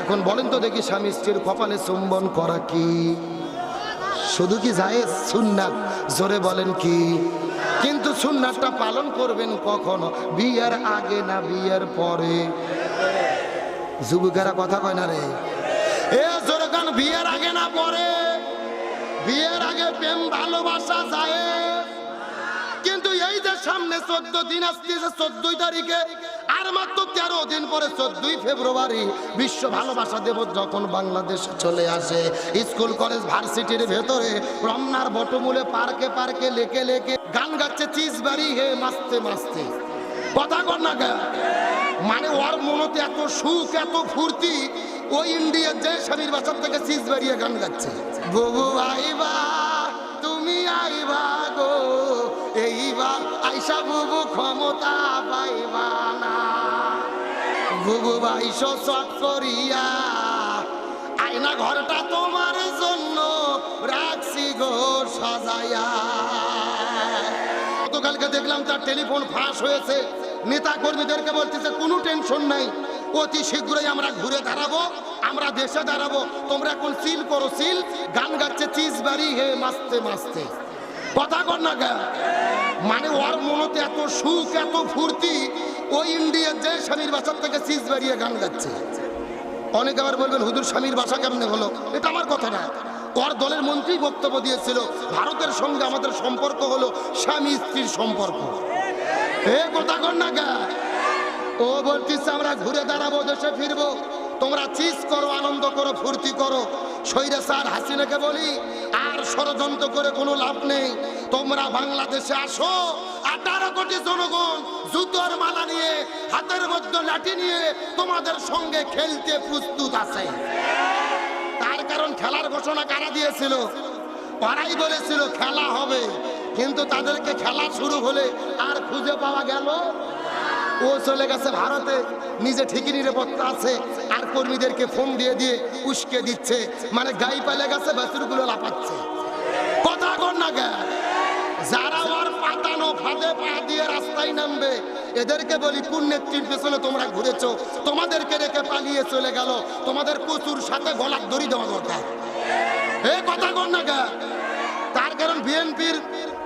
এখন বলেন তো দেখি, স্বামী স্ত্রীর কপালে চুম্বন করা কি শুধু কি জায়েজ? সুন্নাত। জোরে বলেন কি? কিন্তু সুন্নাতটা পালন করবেন কখনো? বিয়ের আগে না বিয়ের পরে? যুবকেরা কথা কয় না রে। এ জোরে কান, বিয়ের আগে না পরে? বিয়ের আগে প্রেম ভালোবাসা জায়েজ, কিন্তু এই যে সামনে 14 দিন আসতেছে, 14 তারিখে আর মাত্র 13 দিন পরে 14 ফেব্রুয়ারি বিশ্ব ভালোবাসা দিবস যখন বাংলাদেশে চলে আসে, স্কুল কলেজ ভার্সিটির ভেতরে রমনার বটমূলে পার্কে পার্কে লেকে লেকে গান গাচ্ছে চিজ বাড়ি হে মাস্তে মাস্তে। কথা কর না গা? মানে ওর মনতে এত সুখ এত ফুর্তি, ওই ইন্ডিয়ার যে স্বামীর বাসার থেকে চিজ বাড়িয়ে গান গাচ্ছে। বুবু আইবা তুমি আইবা গো, এইবার আইসা বুবু ক্ষমতা পাইবা না। বুবু বাইশো চট করিয়া আয়না ঘরটা তোমার জন্য রাখছি গো সাজাইয়া। গতকালকে দেখলাম তার টেলিফোন ফাঁস হয়েছে। নেতা কর্মীদেরকে বলতেছে কোনো টেনশন নাই, অতি শীঘ্রই আমরা ঘুরে দাঁড়াবো, আমরা দেশে দাঁড়াবো, তোমরা এখন সিল করো সিল। গান গাচ্ছে চিজ বাড়ি হে মাস্তে মাস্তে। কথা কর না গা? মানে ওর মনতে এত সুখ এত ফুর্তি, ওই ইন্ডিয়ার যে স্বামীর বাসার থেকে চিজ বাড়িয়ে গান গাচ্ছে। অনেকে আবার বলবেন হুজুর স্বামীর বাসা কেমনে হলো? এটা আমার কথা না, ওর দলের মন্ত্রী বক্তব্য দিয়েছিল ভারতের সঙ্গে আমাদের সম্পর্ক হলো স্বামী স্ত্রীর সম্পর্ক। এ কথা কর না গা? ও বলতেছে আমরা ঘুরে দাঁড়াবো, দেশে ফিরবো, তোমরা চিজ করো, আনন্দ করো, ফুর্তি করো। স্বৈরাচার হাসিনাকে বলি আর ষড়যন্ত্র করে কোনো লাভ নেই, তোমরা বাংলাদেশে আসো। 18 কোটি জনগণ জুতোর মালা নিয়ে হাতের মধ্যে লাঠি নিয়ে তোমাদের সঙ্গে খেলতে প্রস্তুত আছে। তার কারণ খেলার ঘোষণা কারা দিয়েছিল? ওরাই বলেছিল খেলা হবে, কিন্তু তাদেরকে খেলা শুরু হলে আর খুঁজে পাওয়া গেল। ও চলে গেছে ভারতে, নিজে ঠিকই নিরাপত্তা আছে, আর কর্মীদেরকে ফোন দিয়ে দিয়ে উস্কে দিচ্ছে, মানে গাই পালে গেছে বাছুরগুলো লাফাচ্ছে। কথা কর না গা? যারা ওর পাতানো ফাঁদে পা দিয়ে রাস্তায় নামবে, এদেরকে বলি কোন নেত্রীর পেছনে তোমরা ঘুরেছো? তোমাদেরকে রেখে পালিয়ে চলে গেল, তোমাদের কচুর সাথে গলার দড়ি দেওয়া দরকার। এ কথা কর না গা? তার কারণ বিএনপির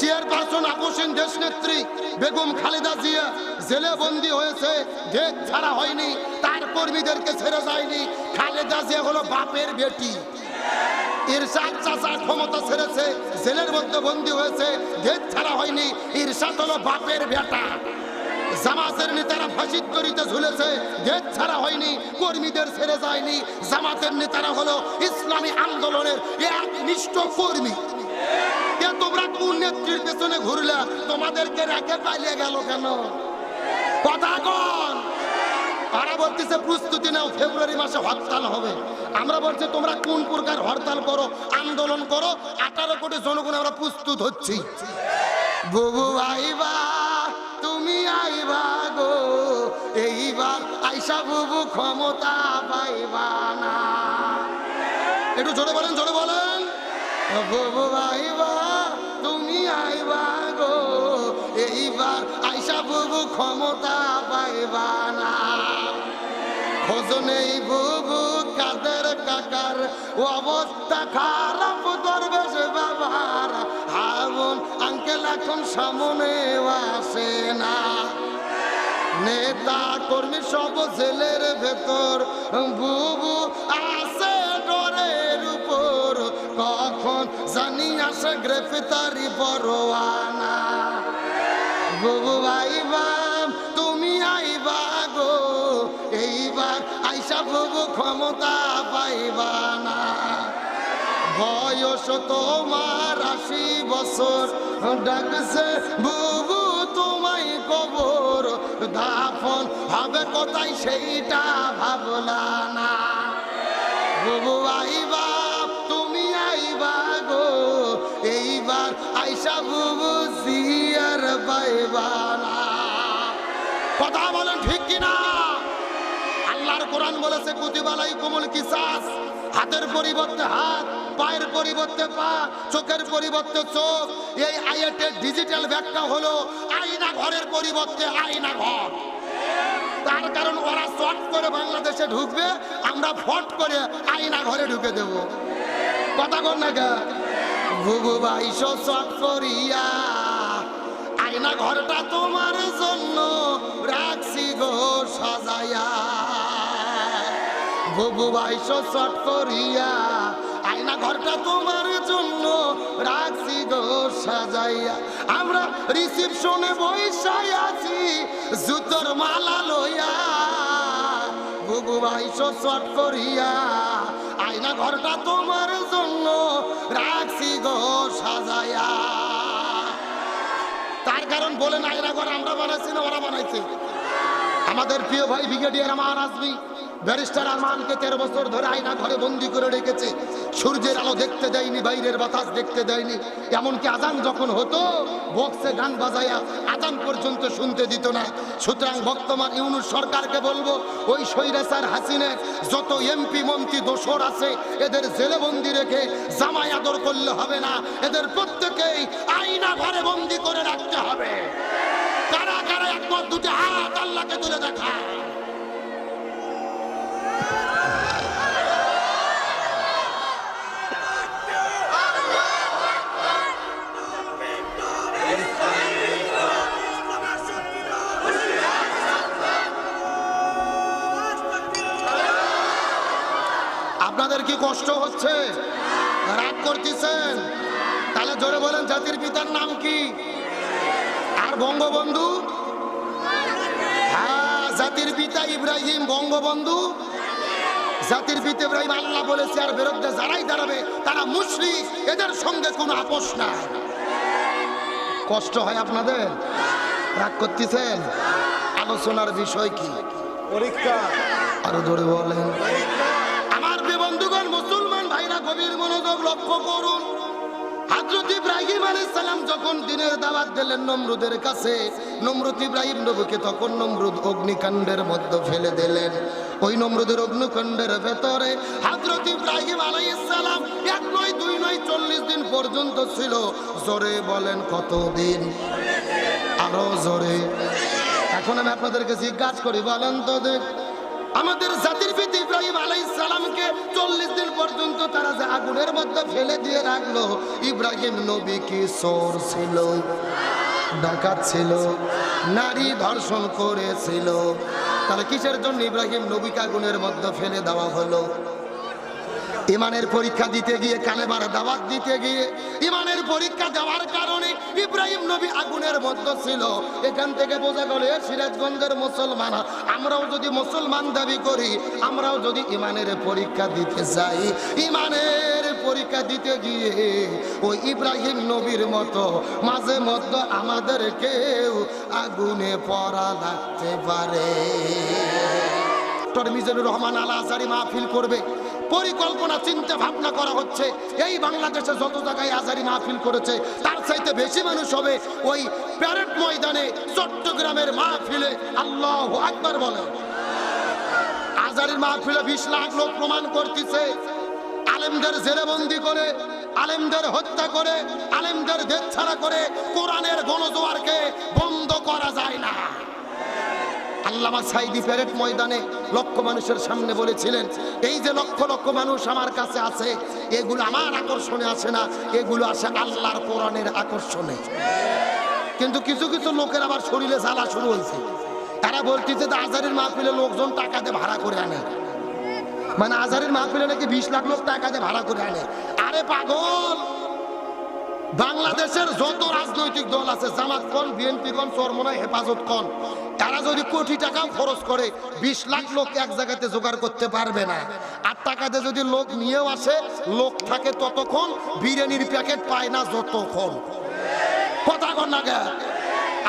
চেয়ারপারসন আপসীন দেশ নেত্রী বেগম খালেদা জিয়া জেলে বন্দী হয়েছে, দেশ ছাড়া হয়নি, তার কর্মীদেরকে ছেড়ে যায়নি। খালেদা জিয়া হলো বাপের বেটি। ইরশাদ চাচা ক্ষমতা ছেড়েছে, জেলের মধ্যে বন্দী হয়েছে, দেশ ছাড়া হয়নি। ইরশাদ হলো বাপের বেটা। জামাতের নেতারা ফাঁসির দড়িতে ঝুলেছে, দেশ ছাড়া হয়নি, কর্মীদের ছেড়ে যায়নি। জামাতের নেতারা হলো ইসলামী আন্দোলনের একনিষ্ঠ কর্মী। তোমরা কোন নেত্রীর পেছনে ঘুরলা? তোমাদেরকে রেখে পালিয়ে গেল কেন? কথা কন। তারা বলতেছে প্রস্তুতি নাও, ফেব্রুয়ারি মাসে হরতাল হবে। আমরা বলছি তোমরা কোন প্রকার হরতাল করো, আন্দোলন করো, 18 কোটি জনগণ আমরা প্রস্তুত হচ্ছি। বুবু আইবা তুমি আইবা গো, এইবার আইসা বুবু ক্ষমতা পাইবা না। একটু জোরে বলেন, জোরে বলেন। বুবু আইবা তুমি আইবা গো, এইবার আইসা বুবু ক্ষমতা পাইবা না। খোঁজ নেই বুবু কাদের কাকার, অবস্থা খারাপ দরবেশ বাবার, হাবুন আঙ্কেল এখন সামনে আসে না। নেতা কর্মী সব জেলের ভেতর, বুবু আসে ডরের উপর, কখন জানি আসে গ্রেফতারি পরোয়ানা। বুবু আইবা তুমি আইবা গো, এইবার আইসা বুবু ক্ষমতা পাইবা না। বয়স তোমার 80 বছর, ডাকছে বুবু তোমায় কবর, দাফন হবে কোথায় সেইটা ভাবলা না। বুবু আইবা তুমি আইবা গো, এইবার আইসা বুবু জিয়ার পাইবা না। কথা বলেন ঠিক কিনা? আল্লাহর কোরআন বলেছে কুতিবা আলাইকুমুল কিসাস, হাতের পরিবর্তে হাত, পায়ের পরিবর্তে পা, চোখের পরিবর্তে চোখ। এই আয়াতের ডিজিটাল ব্যাখ্যা হলো আয়না ঘরের পরিবর্তে আয়না ঘর। তার কারণ ওরা চট করে বাংলাদেশে ঢুকবে, আমরা ফট করে আয়না ঘরে ঢুকে দেব। কথা কর না গা বুবু বাইশো চট করিয়া আয়না ঘরটা তোমার জন্য রাখছি গো সাজাইয়া। বুবু বাইশো চট করিয়া আয়না ঘরটা তোমার জন্য রাখছি গো সাজাইয়া। আমরা রিসিপশনে বইসাই আছি জুতোর মালা লইয়া। বুবু বাইশো চট করিয়া আয়না ঘরটা তোমার জন্য রাখছি গো সাজাইয়া। তার কারণ বলেন আয়না ঘর আমরা বানাইছি না ওরা বানাইছে? আমাদের প্রিয় ভাই ব্রিগেডিয়ার আমান আজমি ব্যারিস্টার আরমানকে 13 বছর ধরে আয়না ঘরে বন্দি করে রেখেছে। সূর্যের আলো দেখতে দেয়নি, বাইরের বাতাস দেখতে দেয়নি, এমনকি আজান যখন হতো বক্সে গান বাজায়া আজান পর্যন্ত শুনতে দিত না। সুতরাং বর্তমান ইউনূস সরকারকে বলবো, ওই স্বৈরাচার হাসিনের যত এমপি মন্ত্রী দোসর আছে এদের জেলে বন্দি রেখে জামাই আদর করলে হবে না, এদের প্রত্যেকেই আয়না ঘরে বন্দি করে রাখতে হবে। কারা কারা একবার দুটি হাত আল্লাহকে তুলে দেখা। আপনাদের কি কষ্ট হচ্ছে, রাগ করতেছেন? তাহলে জোরে বলেন জাতির পিতার নাম কি? আর বঙ্গবন্ধু? হ্যাঁ, জাতির পিতা ইব্রাহিম, বঙ্গবন্ধু জাতির পিতা ইব্রাহিম। আল্লাহ বলেছে আর বিরুদ্ধে যারাই দাঁড়াবে তারা মুশরিক, এদের সঙ্গে কোনো আপোষ না। কষ্ট হয় আপনাদের, রাগ করতেছেন? আলোচনার বিষয় কি? পরীক্ষা। আরো জোরে বলেন। আমার বন্ধুগণ, মুসলমান ভাইরা গভীর মনোযোগ লক্ষ্য করুন। হযরত ইব্রাহিম আলাইহিস সালাম যখন দ্বীনের দাওয়াত দিলেন নমরুদের কাছে, নমরুদ ইব্রাহিম নবীকে তখন নমরুদ অগ্নিকাণ্ডের মধ্যে ফেলে দিলেন। ওই নমরুদের অগ্নিকাণ্ডের ভেতরে হযরত ইব্রাহিম আলাইহিস সালাম 1 নয় 2 নয় 40 দিন পর্যন্ত ছিল। জোরে বলেন কতদিন? আরো জোরে। এখন আমি আপনাদেরকে জিজ্ঞাসা করি, বলেন তো দেখ, আমাদের জাতির পিতা ইব্রাহিম আলাইহিস সালামকে 40 দিন পর্যন্ত তারা যে আগুনের মধ্যে ফেলে দিয়ে রাখলো, ইব্রাহিম নবী কি চোর ছিল, ডাকাত ছিল, নারী ধর্ষণ করেছিল? তাহলে কিসের জন্য ইব্রাহিম নবীকে আগুনের মধ্যে ফেলে দেওয়া হলো? ইমানের পরীক্ষা দিতে গিয়ে, কালেমার দাওয়াত দিতে গিয়ে ইমানের পরীক্ষা দেওয়ার কারণে ইব্রাহিম নবী আগুনের মধ্যে ছিল। এখান থেকে বোঝা গেল সিরাজগঞ্জের মুসলমান, আমরাও যদি মুসলমান দাবি করি, আমরাও যদি ইমানের পরীক্ষা দিতে যাই, ইমানের পরীক্ষা দিতে গিয়ে ওই ইব্রাহিম নবীর মতো মাঝে মধ্যে আমাদেরকেও আগুনে পড়া লাগতে পারে। ডক্টর মিজানুর রহমান আল আজহারি মাহফিল করবে, পরিকল্পনা চিন্তা ভাবনা করা হচ্ছে। এই বাংলাদেশে যত জায়গায় আজহারি মাহফিল করেছে তার চাইতে বেশি মানুষ হবে ওই প্যারেড ময়দানে, চট্টগ্রামের মাহফিলে। আল্লাহু আকবার বলে। আজহারির মাহফিলে 20 লাখ লোক প্রমাণ করতেছে আলেমদের জেলেবন্দি করে, আলেমদের হত্যা করে, আলেমদের দেশ ছাড়া করে কোরআনের গণজোয়ারকে বন্ধ করা যায় না। আল্লামা সাইদি প্যারেড ময়দানে লক্ষ মানুষের সামনে বলেছিলেন, এই যে লক্ষ লক্ষ মানুষ আমার কাছে আছে, এগুলো আমার আকর্ষণে আসে না, এগুলো আসে আল্লাহর কোরআনের আকর্ষণে। কিন্তু কিছু কিছু লোকের আবার শরীরে জ্বালা শুরু হয়েছে। তারা বলতেছে যে আজহারের মাহফিলে লোকজন টাকা দিয়ে ভাড়া করে আনে, মানে আজহারের মাহফিলে নাকি 20 লাখ লোক টাকা দিয়ে ভাড়া করে আনে। আরে পাগল, বাংলাদেশের যত রাজনৈতিক দল আছে, জামাত কোন, বিএনপি কোন, চরমনাই, হেফাজত কোন, তারা যদি কোটি টাকা খরচ করে 20 লাখ লোক এক জায়গাতে জোগাড় করতে পারবে না। আর টাকাতে যদি লোক নিয়েও আসে, লোক থাকে ততক্ষণ, বিরিয়ানির প্যাকেট পায় না যতক্ষণ। কথা কন না গে।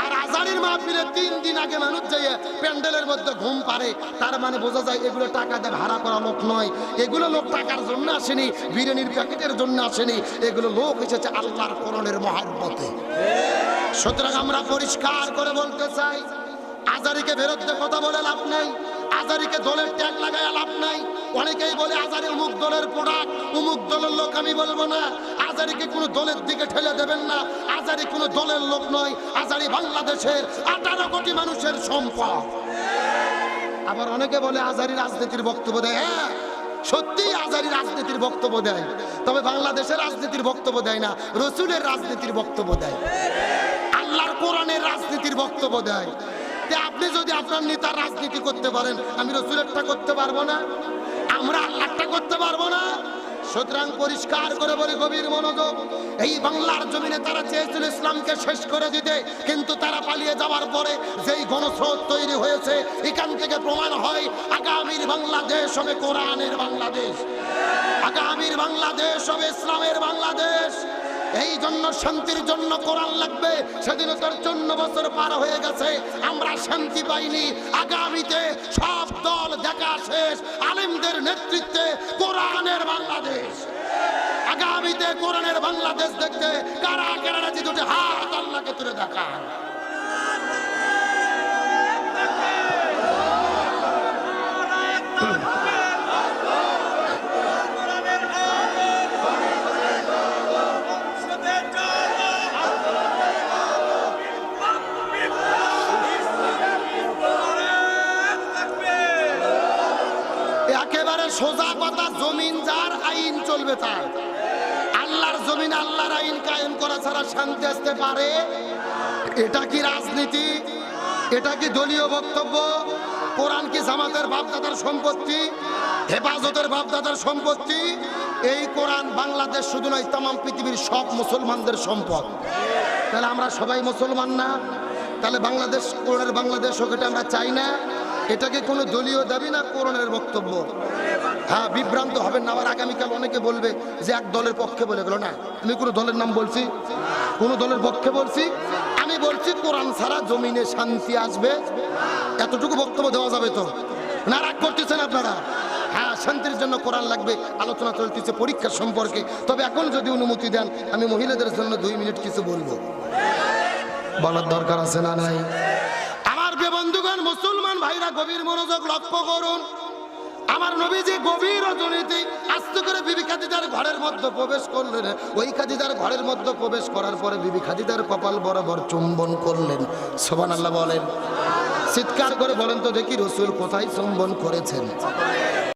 আর আজহারের মাহফিলে 3 দিন আগে মানুষ যাইয়ে প্যান্ডেলের মধ্যে ঘুম পারে, তার মানে বোঝা যায় এগুলো টাকা দিয়ে ভাড়া করা লোক নয়, এগুলো লোক টাকার জন্য আসেনি, বিরিয়ানির প্যাকেটের জন্য আসেনি, এগুলো লোক এসেছে আল্লাহর কোরআনের মহব্বতে। সুতরাং আমরা পরিষ্কার করে বলতে চাই, আজহারিকে বিরুদ্ধে কথা বলে লাভ নাই, আজহারিকে দলের ট্যাগ লাগায় লাভ নাই। অনেকেই বলে আজহারি অমুক দলের প্রোডাক্ট, অমুক দলের লোক। আমি বলবো না, আজহারিকে কোনো দলের দিকে ঠেলে দেবেন না। আজহারি কোনো দলের লোক নয়, আজহারি বাংলাদেশের 18 কোটি মানুষের সম্পদ। আবার অনেকে বলে আজারি রাজনীতির বক্তব্য দেয়। হ্যাঁ, সত্যি আজারি রাজনীতির বক্তব্য দেয়, তবে বাংলাদেশের রাজনীতির বক্তব্য দেয় না, রসুলের রাজনীতির বক্তব্য দেয়, আল্লাহর কোরআনের রাজনীতির বক্তব্য দেয়। আপনি যদি আপনার নেতার রাজনীতি করতে পারেন, আমি রসুলেরটা করতে পারবো না? আমরা আল্লাহটা করতে পারবো না? সুতরাং পরিষ্কার করে বলি, গভীর মনোযোগ। এই বাংলার জমিনে তারা চেয়েছিল ইসলামকে শেষ করে দিতে, কিন্তু তারা পালিয়ে যাওয়ার পরে যেই গণস্রোত তৈরি হয়েছে, এখান থেকে প্রমাণ হয় আগামীর বাংলাদেশ হবে কোরআনের বাংলাদেশ, আগামীর বাংলাদেশ হবে ইসলামের বাংলাদেশ। এই জন্য শান্তির জন্য কোরআন লাগবে। স্বাধীনতার 54 বছর পার হয়ে গেছে, আমরা শান্তি পাইনি। আগামীতে সব দল দেখা শেষ, আলেমদের নেতৃত্বে কোরআনের বাংলাদেশ। আগামীতে কোরআনের বাংলাদেশ দেখতে কারা কারা রাজি, দুটো হাত আল্লাহকে তুলে দেখান। একেবারে সোজা কথা, জমিন যার, আইন চলবে তার। আল্লাহর জমিন আল্লাহর আইন কায়েম করা ছাড়া শান্তি আসতে পারে? এটা কি রাজনীতি? এটা কি দলীয় বক্তব্য? কোরআন কি জামাতের বাপদাদার সম্পত্তি, হেফাজতের বাপদাদার সম্পত্তি? এই কোরআন বাংলাদেশ শুধু নয়, তামাম পৃথিবীর সব মুসলমানদের সম্পদ। তাহলে আমরা সবাই মুসলমান না? তাহলে বাংলাদেশ কোরআনের বাংলাদেশ হোক, এটা আমরা চাই না। এটাকে কোনো দলীয় দাবি না, কোরআনের বক্তব্য। হ্যাঁ, বিভ্রান্ত হবেন না। আবার আগামীকাল অনেকে বলবে যে এক দলের পক্ষে বলে গেল। না, আমি কোনো দলের নাম বলছি? কোনো দলের পক্ষে বলছি? আমি বলছি কোরআন ছাড়া জমিনে শান্তি আসবে, এতটুকু বক্তব্য দেওয়া যাবে তো? না, রাগ করতেছেন আপনারা? হ্যাঁ, শান্তির জন্য কোরআন লাগবে। আলোচনা চলতেছে পরীক্ষা সম্পর্কে। তবে এখন যদি অনুমতি দেন, আমি মহিলাদের জন্য 2 মিনিট কিছু বলবো। বলার দরকার আছে না নাই? আমার বন্ধুগণ, মুসলমান ভাইরা, গভীর মনোযোগ লক্ষ্য করুন। আমার নবীজি গভীর রজনীতে আস্তে করে বিবি খাদিজার ঘরের মধ্যে প্রবেশ করলেন। ওই খাদিজার ঘরের মধ্যে প্রবেশ করার পরে বিবি খাদিজার কপাল বরাবর চুম্বন করলেন। সুবহানাল্লাহ বলেন। চিৎকার করে বলেন তো দেখি, রসুল কোথায় চুম্বন করেছেন?